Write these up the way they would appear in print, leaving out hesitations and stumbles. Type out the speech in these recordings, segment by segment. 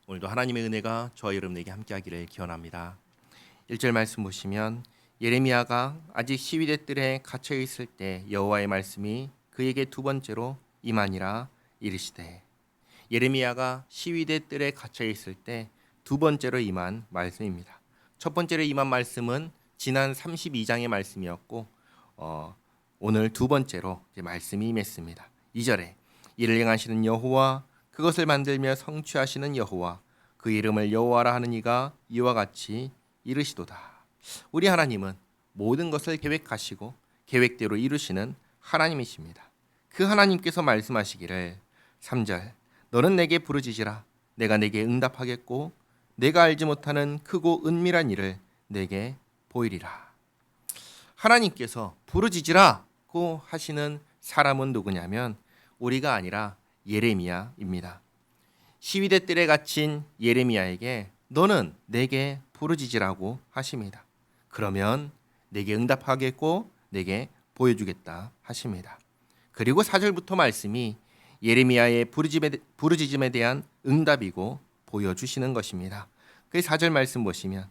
오늘도 하나님의 은혜가 저와 여러분에게 함께하기를 기원합니다. 1절 말씀 보시면 예레미야가 아직 시위대 뜰에 갇혀 있을 때 여호와의 말씀이 그에게 두 번째로 임하니라 이르시되, 예레미야가 시위대 뜰에 갇혀 있을 때 두 번째로 임한 말씀입니다. 첫 번째로 임한 말씀은 지난 32장의 말씀이었고 오늘 두 번째로 말씀이 임했습니다. 2절에 이를 행하시는 여호와, 그것을 만들며 성취하시는 여호와, 그 이름을 여호와라 하는 이가 이와 같이 이르시도다. 우리 하나님은 모든 것을 계획하시고 계획대로 이루시는 하나님이십니다. 그 하나님께서 말씀하시기를 3절 너는 내게 부르짖으라, 내가 내게 응답하겠고 내가 알지 못하는 크고 은밀한 일을 내게 보이리라. 하나님께서 부르짖으라고 하시는 사람은 누구냐면 우리가 아니라 예레미야입니다. 시위대 뜰에 갇힌 예레미야에게 너는 내게 부르짖으라고 하십니다. 그러면 내게 응답하겠고 내게 보여주겠다 하십니다. 그리고 4절부터 말씀이 예레미야의 부르짖음에 대한 응답이고 보여주시는 것입니다. 그 4절 말씀 보시면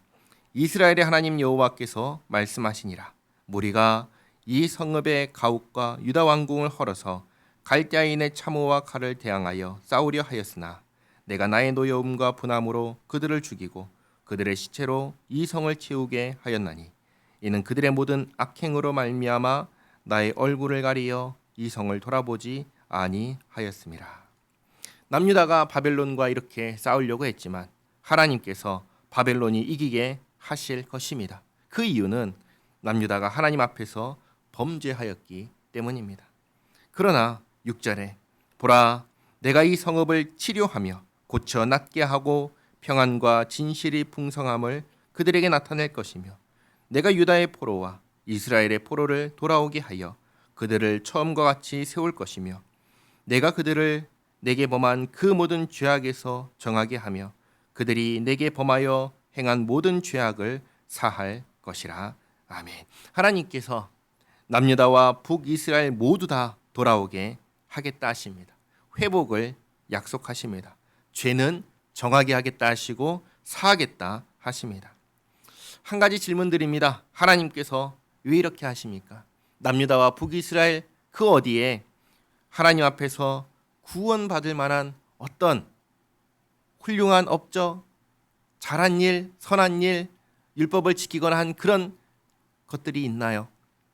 이스라엘의 하나님 여호와께서 말씀하시니라, 무리가 이 성읍의 가옥과 유다 왕궁을 헐어서 갈대아인의 참호와 칼을 대항하여 싸우려 하였으나 내가 나의 노여움과 분함으로 그들을 죽이고 그들의 시체로 이 성을 채우게 하였나니 이는 그들의 모든 악행으로 말미암아 나의 얼굴을 가리어 이 성을 돌아보지 아니하였음이라. 남유다가 바벨론과 이렇게 싸우려고 했지만 하나님께서 바벨론이 이기게 하실 것입니다. 그 이유는 남유다가 하나님 앞에서 범죄하였기 때문입니다. 그러나 6절에 보라, 내가 이 성읍을 치료하며 고쳐 낫게 하고 평안과 진실이 풍성함을 그들에게 나타낼 것이며 내가 유다의 포로와 이스라엘의 포로를 돌아오게 하여 그들을 처음과 같이 세울 것이며 내가 그들을 내게 범한 그 모든 죄악에서 정하게 하며 그들이 내게 범하여 행한 모든 죄악을 사할 것이라. 아멘. 하나님께서 남유다와 북이스라엘 모두 다 돌아오게 하겠다 하십니다. 회복을 약속하십니다. 죄는 정하게 하겠다 하시고 사하겠다 하십니다. 한 가지 질문 드립니다. 하나님께서 왜 이렇게 하십니까? 남유다와 북이스라엘 그 어디에 하나님 앞에서 구원받을 만한 어떤 훌륭한 업적, 잘한 일, 선한 일, 율법을 지키거나 한 그런 것들이 있나요?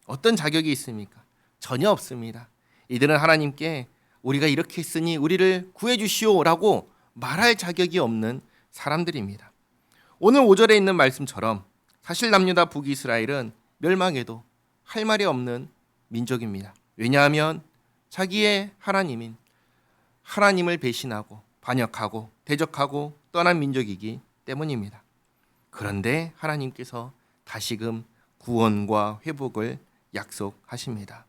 어떤 자격이 있습니까? 전혀 없습니다. 이들은 하나님께 우리가 이렇게 했으니 우리를 구해 주시오라고 말할 자격이 없는 사람들입니다. 오늘 5절에 있는 말씀처럼 사실 남유다 북이스라엘은 멸망해도 할 말이 없는 민족입니다. 왜냐하면 자기의 하나님인 하나님을 배신하고 반역하고 대적하고 떠난 민족이기 때문입니다. 그런데 하나님께서 다시금 구원과 회복을 약속하십니다.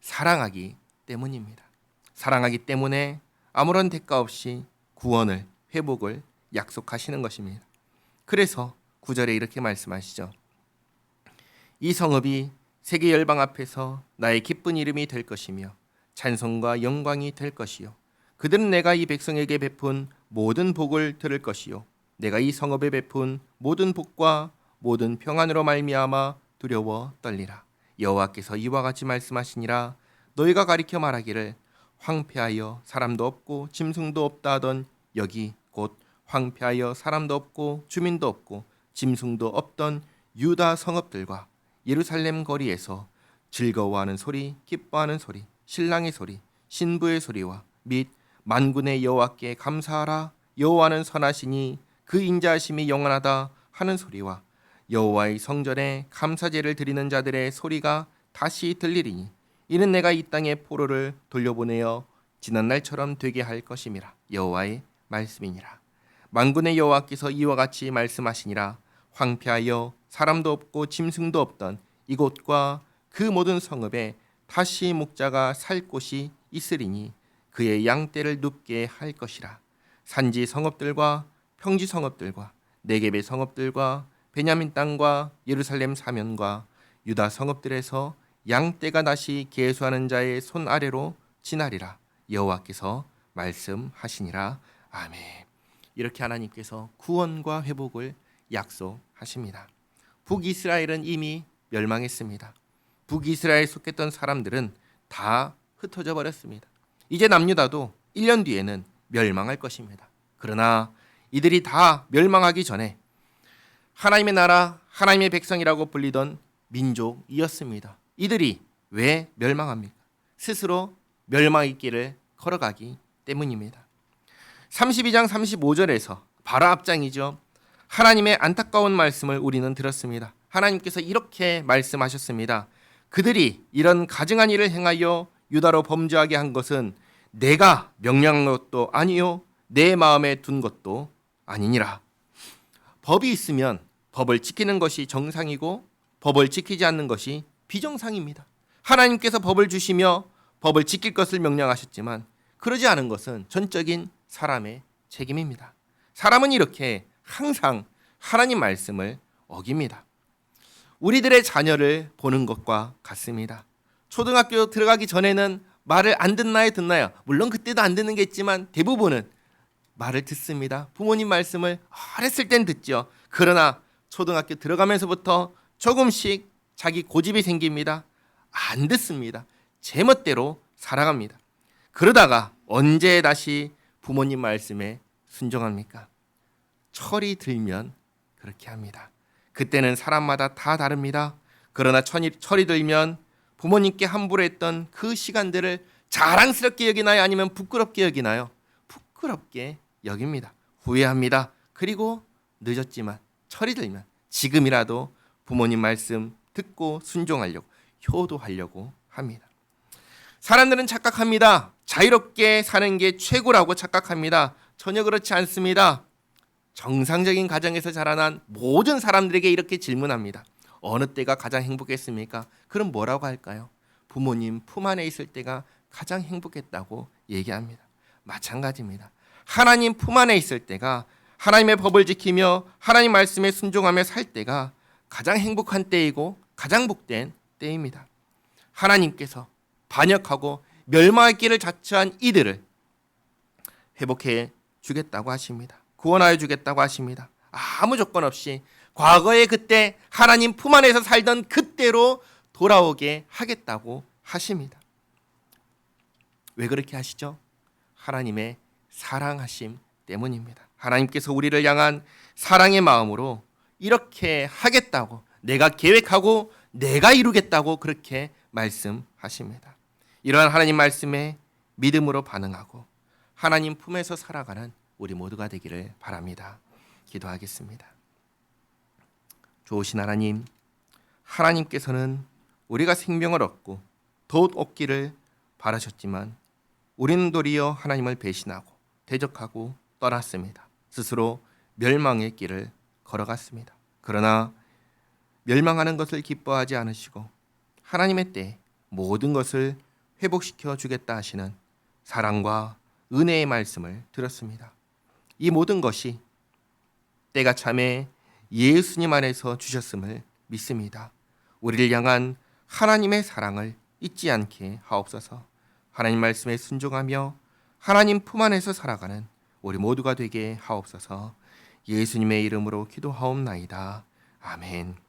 사랑하기 때문입니다. 사랑하기 때문에 아무런 대가 없이 구원을, 회복을 약속하시는 것입니다. 그래서 9절에 이렇게 말씀하시죠. 이 성읍이 세계 열방 앞에서 나의 기쁜 이름이 될 것이며 찬송과 영광이 될 것이요, 그들은 내가 이 백성에게 베푼 모든 복을 들을 것이요, 내가 이 성읍에 베푼 모든 복과 모든 평안으로 말미암아 두려워 떨리라. 여호와께서 이와 같이 말씀하시니라, 너희가 가리켜 말하기를 황폐하여 사람도 없고 짐승도 없다 하던 여기 곧 황폐하여 사람도 없고 주민도 없고 짐승도 없던 유다 성읍들과 예루살렘 거리에서 즐거워하는 소리, 기뻐하는 소리, 신랑의 소리, 신부의 소리와 및 만군의 여호와께 감사하라, 여호와는 선하시니 그 인자하심이 영원하다 하는 소리와 여호와의 성전에 감사제를 드리는 자들의 소리가 다시 들리리니 이는 내가 이 땅에 포로를 돌려보내어 지난 날처럼 되게 할 것임이라. 여호와의 말씀이니라. 만군의 여호와께서 이와 같이 말씀하시니라, 황폐하여 사람도 없고 짐승도 없던 이곳과 그 모든 성읍에 다시 목자가 살 곳이 있으리니 그의 양떼를 눕게 할 것이라. 산지 성읍들과 평지 성읍들과 네겝의 성읍들과 베냐민 땅과 예루살렘 사면과 유다 성읍들에서 양떼가 다시 계수하는 자의 손 아래로 지나리라. 여호와께서 말씀하시니라. 아멘. 이렇게 하나님께서 구원과 회복을 약속하십니다. 북이스라엘은 이미 멸망했습니다. 북이스라엘 속했던 사람들은 다 흩어져 버렸습니다. 이제 남유다도 1년 뒤에는 멸망할 것입니다. 그러나 이들이 다 멸망하기 전에 하나님의 나라, 하나님의 백성이라고 불리던 민족이었습니다. 이들이 왜 멸망합니까? 스스로 멸망의 길을 걸어가기 때문입니다. 32장 35절에서 바로 앞장이죠. 하나님의 안타까운 말씀을 우리는 들었습니다. 하나님께서 이렇게 말씀하셨습니다. 그들이 이런 가증한 일을 행하여 유다로 범죄하게 한 것은 내가 명령한 것도 아니요 내 마음에 둔 것도 아니니라. 법이 있으면 법을 지키는 것이 정상이고 법을 지키지 않는 것이 비정상입니다. 하나님께서 법을 주시며 법을 지킬 것을 명령하셨지만 그러지 않은 것은 전적인 사람의 책임입니다. 사람은 이렇게 항상 하나님 말씀을 어깁니다. 우리들의 자녀를 보는 것과 같습니다. 초등학교 들어가기 전에는 말을 안 듣나요? 듣나요? 물론 그때도 안 듣는 게 있지만 대부분은 말을 듣습니다. 부모님 말씀을 어렸을 땐 듣죠. 그러나 초등학교 들어가면서부터 조금씩 자기 고집이 생깁니다. 안 듣습니다. 제멋대로 살아갑니다. 그러다가 언제 다시 부모님 말씀에 순종합니까? 철이 들면 그렇게 합니다. 그때는 사람마다 다 다릅니다. 그러나 철이 들면 부모님께 함부로 했던 그 시간들을 자랑스럽게 여기나요? 아니면 부끄럽게 여기나요? 부끄럽게 여깁니다. 후회합니다. 그리고 늦었지만 철이 들면 지금이라도 부모님 말씀 듣고 순종하려고 효도하려고 합니다. 사람들은 착각합니다. 자유롭게 사는 게 최고라고 착각합니다. 전혀 그렇지 않습니다. 정상적인 가정에서 자라난 모든 사람들에게 이렇게 질문합니다. 어느 때가 가장 행복했습니까? 그럼 뭐라고 할까요? 부모님 품 안에 있을 때가 가장 행복했다고 얘기합니다. 마찬가지입니다. 하나님 품 안에 있을 때가, 하나님의 법을 지키며 하나님 말씀에 순종하며 살 때가 가장 행복한 때이고 가장 복된 때입니다. 하나님께서 반역하고 멸망의 길을 자처한 이들을 회복해 주겠다고 하십니다. 구원하여 주겠다고 하십니다. 아무 조건 없이 과거에 그때 하나님 품 안에서 살던 그때로 돌아오게 하겠다고 하십니다. 왜 그렇게 하시죠? 하나님의 사랑하심 때문입니다. 하나님께서 우리를 향한 사랑의 마음으로 이렇게 하겠다고, 내가 계획하고 내가 이루겠다고 그렇게 말씀하십니다. 이러한 하나님 말씀에 믿음으로 반응하고 하나님 품에서 살아가는 우리 모두가 되기를 바랍니다. 기도하겠습니다. 좋으신 하나님, 하나님께서는 우리가 생명을 얻고 덧 얻기를 바라셨지만 우리는 도리어 하나님을 배신하고 대적하고 떠났습니다. 스스로 멸망의 길을 걸어갔습니다. 그러나 멸망하는 것을 기뻐하지 않으시고 하나님의 때에 모든 것을 회복시켜 주겠다 하시는 사랑과 은혜의 말씀을 들었습니다. 이 모든 것이 때가 참에 예수님 안에서 주셨음을 믿습니다. 우리를 향한 하나님의 사랑을 잊지 않게 하옵소서. 하나님 말씀에 순종하며 하나님 품 안에서 살아가는 우리 모두가 되게 하옵소서. 예수님의 이름으로 기도하옵나이다. 아멘.